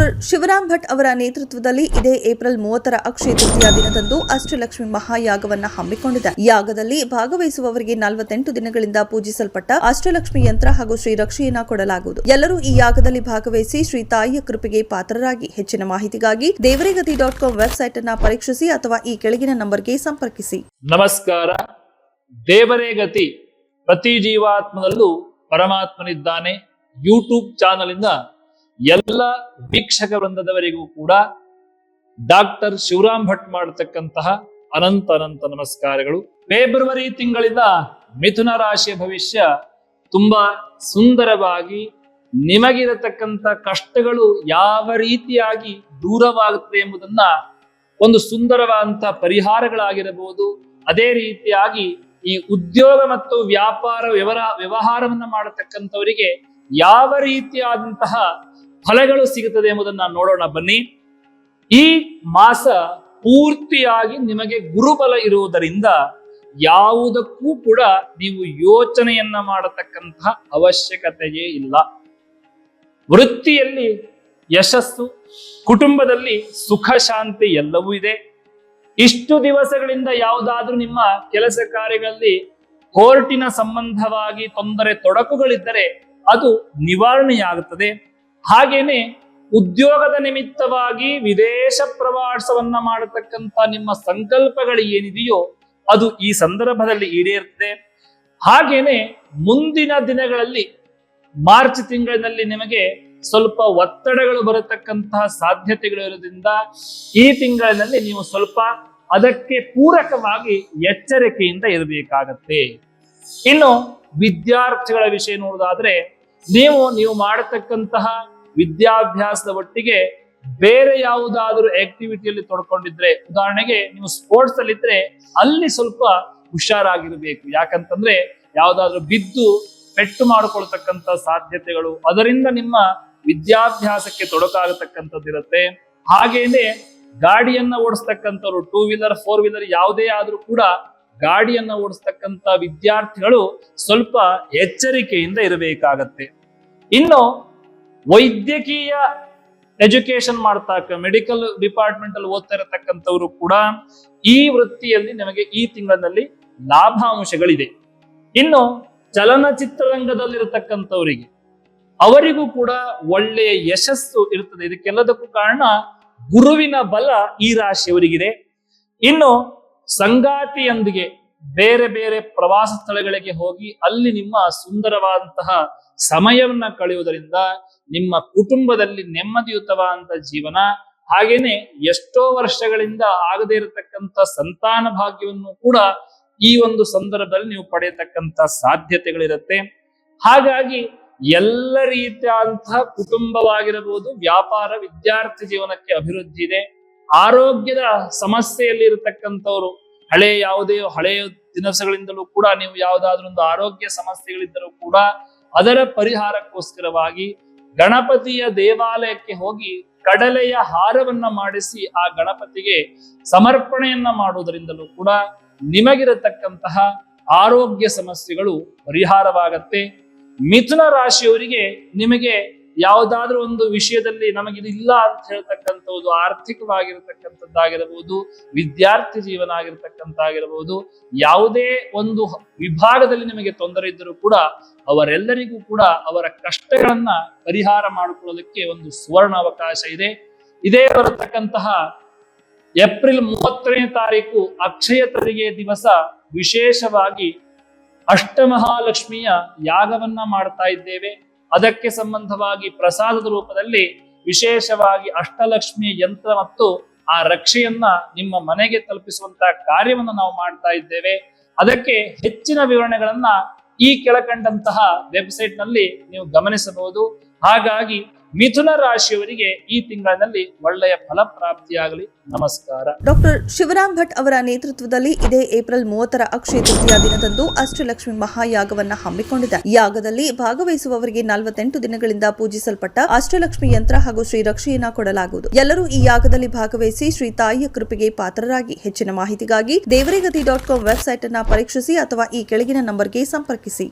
Doctor Shivaram Bhat ಅವರ ನೇತೃತ್ವದಲ್ಲಿ ಇದೇ ಏಪ್ರಿಲ್ 30ರ ಅಕ್ಷಯ ತೃತೀಯ ದಿನದಂದು ಅಷ್ಟಲಕ್ಷ್ಮಿ ಮಹಾಯಾಗವನ್ನು ಹಮ್ಮಿಕೊಂಡಿದೆ. ಯಾಗದಲ್ಲಿ ಭಾಗವಹಿಸುವವರಿಗೆ 48 ದಿನಗಳಿಂದ ಪೂಜಿಸಲ್ಪಟ್ಟ ಅಷ್ಟಲಕ್ಷ್ಮಿ ಯಂತ್ರ ಹಾಗೂ ಶ್ರೀ ರಕ್ಷೆಯನ್ನ ಕೊಡಲಾಗುವುದು. ಎಲ್ಲರೂ ಈ ಯಾಗದಲ್ಲಿ ಭಾಗವಹಿಸಿ ಶ್ರೀ ತಾಯಿಯ ಕೃಪೆಗೆ ಪಾತ್ರರಾಗಿ. ಹೆಚ್ಚಿನ ಮಾಹಿತಿಗಾಗಿ ದೇವರೇಗತಿ.com ವೆಬ್ಸೈಟ್ ಅನ್ನು ಪರೀಕ್ಷಿಸಿ ಅಥವಾ ಈ ಕೆಳಗಿನ ನಂಬರ್ಗೆ ಸಂಪರ್ಕಿಸಿ. ನಮಸ್ಕಾರ. ದೇವರೇಗತಿ ಪ್ರತಿ ಜೀವಾತ್ಮದಲ್ಲೂ ಪರಮಾತ್ಮನಿದ್ದಾನೆ ಯೂಟ್ಯೂಬ್ ಚಾನಲ್ ಇಂದ ಎಲ್ಲ ವೀಕ್ಷಕ ವೃಂದದವರಿಗೂ ಕೂಡ ಡಾಕ್ಟರ್ ಶಿವರಾಮ್ ಭಟ್ ಮಾಡತಕ್ಕಂತಹ ಅನಂತ ನಮಸ್ಕಾರಗಳು. ಫೆಬ್ರವರಿ ತಿಂಗಳಿಂದ ಮಿಥುನ ರಾಶಿಯ ಭವಿಷ್ಯ ತುಂಬಾ ಸುಂದರವಾಗಿ, ನಿಮಗಿರತಕ್ಕಂಥ ಕಷ್ಟಗಳು ಯಾವ ರೀತಿಯಾಗಿ ದೂರವಾಗುತ್ತೆ ಎಂಬುದನ್ನ ಒಂದು ಸುಂದರವಾದಂತಹ ಪರಿಹಾರಗಳಾಗಿರಬಹುದು. ಅದೇ ರೀತಿಯಾಗಿ ಈ ಉದ್ಯೋಗ ಮತ್ತು ವ್ಯಾಪಾರ ವ್ಯವಹಾರವನ್ನ ಮಾಡತಕ್ಕಂಥವರಿಗೆ ಯಾವ ರೀತಿಯಾದಂತಹ ಫಲಗಳು ಸಿಗುತ್ತದೆ ಎಂಬುದನ್ನ ನೋಡೋಣ ಬನ್ನಿ. ಈ ಮಾಸ ಪೂರ್ತಿಯಾಗಿ ನಿಮಗೆ ಗುರುಬಲ ಇರುವುದರಿಂದ ಯಾವುದಕ್ಕೂ ಕೂಡ ನೀವು ಯೋಚನೆಯನ್ನ ಮಾಡತಕ್ಕಂತಹ ಅವಶ್ಯಕತೆಯೇ ಇಲ್ಲ. ವೃತ್ತಿಯಲ್ಲಿ ಯಶಸ್ಸು, ಕುಟುಂಬದಲ್ಲಿ ಸುಖ ಶಾಂತಿ ಎಲ್ಲವೂ ಇದೆ. ಇಷ್ಟು ದಿವಸಗಳಿಂದ ಯಾವುದಾದ್ರೂ ನಿಮ್ಮ ಕೆಲಸ ಕಾರ್ಯಗಳಲ್ಲಿ ಕೋರ್ಟಿನ ಸಂಬಂಧವಾಗಿ ತೊಂದರೆ ತೊಡಕುಗಳಿದ್ದರೆ ಅದು ನಿವಾರಣೆಯಾಗುತ್ತದೆ. ಹಾಗೇನೆ ಉದ್ಯೋಗದ ನಿಮಿತ್ತವಾಗಿ ವಿದೇಶ ಪ್ರವಾಸವನ್ನ ಮಾಡತಕ್ಕಂತ ನಿಮ್ಮ ಸಂಕಲ್ಪಗಳು ಏನಿದೆಯೋ ಅದು ಈ ಸಂದರ್ಭದಲ್ಲಿ ಈಡೇರುತ್ತದೆ. ಹಾಗೇನೆ ಮುಂದಿನ ದಿನಗಳಲ್ಲಿ ಮಾರ್ಚ್ ತಿಂಗಳಿನಲ್ಲಿ ನಿಮಗೆ ಸ್ವಲ್ಪ ಒತ್ತಡಗಳು ಬರತಕ್ಕಂತಹ ಸಾಧ್ಯತೆಗಳು ಇರೋದ್ರಿಂದ ಈ ತಿಂಗಳಿನಲ್ಲಿ ನೀವು ಸ್ವಲ್ಪ ಅದಕ್ಕೆ ಪೂರಕವಾಗಿ ಎಚ್ಚರಿಕೆಯಿಂದ ಇರಬೇಕಾಗತ್ತೆ. ಇನ್ನು ವಿದ್ಯಾರ್ಥಿಗಳ ವಿಷಯ ನೋಡೋದಾದ್ರೆ ನೀವು ಮಾಡತಕ್ಕಂತಹ ವಿದ್ಯಾಭ್ಯಾಸದ ಒಟ್ಟಿಗೆ ಬೇರೆ ಯಾವುದಾದ್ರೂ ಆಕ್ಟಿವಿಟಿಯಲ್ಲಿ ತೊಡ್ಕೊಂಡಿದ್ರೆ, ಉದಾಹರಣೆಗೆ ನೀವು ಸ್ಪೋರ್ಟ್ಸ್ ಅಲ್ಲಿ ಇದ್ರೆ ಅಲ್ಲಿ ಸ್ವಲ್ಪ ಹುಷಾರಾಗಿರ್ಬೇಕು. ಯಾಕಂತಂದ್ರೆ ಯಾವುದಾದ್ರೂ ಬಿದ್ದು ಪೆಟ್ಟು ಮಾಡಿಕೊಳ್ತಕ್ಕಂಥ ಸಾಧ್ಯತೆಗಳು, ಅದರಿಂದ ನಿಮ್ಮ ವಿದ್ಯಾಭ್ಯಾಸಕ್ಕೆ ತೊಡಕಾಗತಕ್ಕಂಥದ್ದಿರುತ್ತೆ. ಹಾಗೇನೆ ಗಾಡಿಯನ್ನ ಓಡಿಸ್ತಕ್ಕಂಥವ್ರು, 2 ವೀಲರ್ 4 ವೀಲರ್ ಯಾವುದೇ ಆದ್ರೂ ಕೂಡ ಗಾಡಿಯನ್ನ ಓಡಿಸ್ತಕ್ಕಂಥ ವಿದ್ಯಾರ್ಥಿಗಳು ಸ್ವಲ್ಪ ಎಚ್ಚರಿಕೆಯಿಂದ ಇರಬೇಕಾಗತ್ತೆ. ಇನ್ನು ವೈದ್ಯಕೀಯ ಎಜುಕೇಶನ್ ಮೆಡಿಕಲ್ ಡಿಪಾರ್ಟ್ಮೆಂಟ್ ಅಲ್ಲಿ ಓದ್ತಾ ಇರತಕ್ಕಂಥವ್ರು ಕೂಡ ಈ ವೃತ್ತಿಯಲ್ಲಿ ನಿಮಗೆ ಈ ತಿಂಗಳಿನಲ್ಲಿ ಲಾಭಾಂಶಗಳಿದೆ. ಇನ್ನು ಚಲನಚಿತ್ರರಂಗದಲ್ಲಿರತಕ್ಕಂಥವರಿಗೆ ಅವರಿಗೂ ಕೂಡ ಒಳ್ಳೆಯ ಯಶಸ್ಸು ಇರುತ್ತದೆ. ಇದಕ್ಕೆಲ್ಲದಕ್ಕೂ ಕಾರಣ ಗುರುವಿನ ಬಲ ಈ ರಾಶಿಯವರಿಗಿದೆ. ಇನ್ನು ಸಂಗಾತಿಯೊಂದಿಗೆ ಬೇರೆ ಬೇರೆ ಪ್ರವಾಸ ಸ್ಥಳಗಳಿಗೆ ಹೋಗಿ ಅಲ್ಲಿ ನಿಮ್ಮ ಸುಂದರವಾದಂತಹ ಸಮಯವನ್ನ ಕಳೆಯುವುದರಿಂದ ನಿಮ್ಮ ಕುಟುಂಬದಲ್ಲಿ ನೆಮ್ಮದಿಯುತವಾದಂತಹ ಜೀವನ, ಹಾಗೇನೆ ಎಷ್ಟೋ ವರ್ಷಗಳಿಂದ ಆಗದೇ ಇರತಕ್ಕಂಥ ಸಂತಾನ ಭಾಗ್ಯವನ್ನು ಕೂಡ ಈ ಒಂದು ಸಂದರ್ಭದಲ್ಲಿ ನೀವು ಪಡೆಯತಕ್ಕಂಥ ಸಾಧ್ಯತೆಗಳಿರುತ್ತೆ. ಹಾಗಾಗಿ ಎಲ್ಲ ರೀತಿಯಾದಂತಹ ಕುಟುಂಬವಾಗಿರಬಹುದು, ವ್ಯಾಪಾರ, ವಿದ್ಯಾರ್ಥಿ ಜೀವನಕ್ಕೆ ಅಭಿವೃದ್ಧಿ ಇದೆ. ಆರೋಗ್ಯದ ಸಮಸ್ಯೆಯಲ್ಲಿ ಇರತಕ್ಕಂಥವ್ರು ಹಳೆಯ ದಿನಸಗಳಿಂದಲೂ ಕೂಡ ನೀವು ಯಾವುದಾದ್ರೂ ಒಂದು ಆರೋಗ್ಯ ಸಮಸ್ಯೆಗಳಿದ್ದರೂ ಕೂಡ ಅದರ ಪರಿಹಾರಕ್ಕೋಸ್ಕರವಾಗಿ ಗಣಪತಿಯ ದೇವಾಲಯಕ್ಕೆ ಹೋಗಿ ಕಡಲೆಯ ಹಾರವನ್ನ ಮಾಡಿಸಿ ಆ ಗಣಪತಿಗೆ ಸಮರ್ಪಣೆಯನ್ನ ಮಾಡುವುದರಿಂದಲೂ ಕೂಡ ನಿಮಗಿರತಕ್ಕಂತಹ ಆರೋಗ್ಯ ಸಮಸ್ಯೆಗಳು ಪರಿಹಾರವಾಗತ್ತೆ. ಮಿಥುನ ರಾಶಿಯವರಿಗೆ ನಿಮಗೆ ಯಾವುದಾದ್ರೂ ಒಂದು ವಿಷಯದಲ್ಲಿ ನಮಗಿದಿಲ್ಲ ಅಂತ ಹೇಳ್ತಕ್ಕಂಥದ್ದು, ಆರ್ಥಿಕವಾಗಿರತಕ್ಕಂಥದ್ದಾಗಿರಬಹುದು, ವಿದ್ಯಾರ್ಥಿ ಜೀವನ ಆಗಿರತಕ್ಕಂತಾಗಿರಬಹುದು, ಯಾವುದೇ ಒಂದು ವಿಭಾಗದಲ್ಲಿ ನಿಮಗೆ ತೊಂದರೆ ಇದ್ದರೂ ಕೂಡ ಅವರೆಲ್ಲರಿಗೂ ಕೂಡ ಅವರ ಕಷ್ಟಗಳನ್ನ ಪರಿಹಾರ ಮಾಡಿಕೊಳ್ಳೋದಕ್ಕೆ ಒಂದು ಸುವರ್ಣ ಅವಕಾಶ ಇದೆ. ಇದೇ ಬರತಕ್ಕಂತಹ ಏಪ್ರಿಲ್ 30ನೇ ತಾರೀಕು ಅಕ್ಷಯ ತೃತೀಯ ದಿವಸ ವಿಶೇಷವಾಗಿ ಅಷ್ಟಮಹಾಲಕ್ಷ್ಮಿಯ ಯಾಗವನ್ನ ಮಾಡ್ತಾ ಇದ್ದೇವೆ. ಅದಕ್ಕೆ ಸಂಬಂಧವಾಗಿ ಪ್ರಸಾದದ ರೂಪದಲ್ಲಿ ವಿಶೇಷವಾಗಿ ಅಷ್ಟಲಕ್ಷ್ಮಿಯ ಯಂತ್ರ ಮತ್ತು ಆ ರಕ್ಷೆಯನ್ನ ನಿಮ್ಮ ಮನೆಗೆ ತಲುಪಿಸುವಂತಹ ಕಾರ್ಯವನ್ನ ನಾವು ಮಾಡ್ತಾ ಇದ್ದೇವೆ. ಅದಕ್ಕೆ ಹೆಚ್ಚಿನ ವಿವರಣೆಗಳನ್ನ ಈ ಕೆಳಕಂಡಂತಹ ವೆಬ್ಸೈಟ್ ನಲ್ಲಿ ನೀವು ಗಮನಿಸಬಹುದು. ಹಾಗಾಗಿ ಮಿಥುನ ರಾಶಿಯವರಿಗೆ ಈ ತಿಂಗಳಿನಲ್ಲಿ ಒಳ್ಳೆಯ ಫಲಪ್ರಾಪ್ತಿಯಾಗಲಿ. ನಮಸ್ಕಾರ. ಡಾಕ್ಟರ್ ಶಿವರಾಮ್ ಭಟ್ ಅವರ ನೇತೃತ್ವದಲ್ಲಿ ಇದೇ ಏಪ್ರಿಲ್ 30ರ ಅಕ್ಷಯ ತೃತೀಯ ದಿನದಂದು ಅಷ್ಟಲಕ್ಷ್ಮಿ ಮಹಾಯಾಗವನ್ನು ಹಮ್ಮಿಕೊಂಡಿದೆ. ಯಾಗದಲ್ಲಿ ಭಾಗವಹಿಸುವವರಿಗೆ 48 ದಿನಗಳಿಂದ ಪೂಜಿಸಲ್ಪಟ್ಟ ಅಷ್ಟಲಕ್ಷ್ಮಿ ಯಂತ್ರ ಹಾಗೂ ಶ್ರೀ ರಕ್ಷೆಯನ್ನ ಕೊಡಲಾಗುವುದು. ಎಲ್ಲರೂ ಈ ಯಾಗದಲ್ಲಿ ಭಾಗವಹಿಸಿ ಶ್ರೀ ತಾಯಿಯ ಕೃಪೆಗೆ ಪಾತ್ರರಾಗಿ. ಹೆಚ್ಚಿನ ಮಾಹಿತಿಗಾಗಿ ದೇವರೇಗತಿ.com ವೆಬ್ಸೈಟ್ ಅನ್ನು ಪರೀಕ್ಷಿಸಿ ಅಥವಾ ಈ ಕೆಳಗಿನ ನಂಬರ್ಗೆ ಸಂಪರ್ಕಿಸಿ.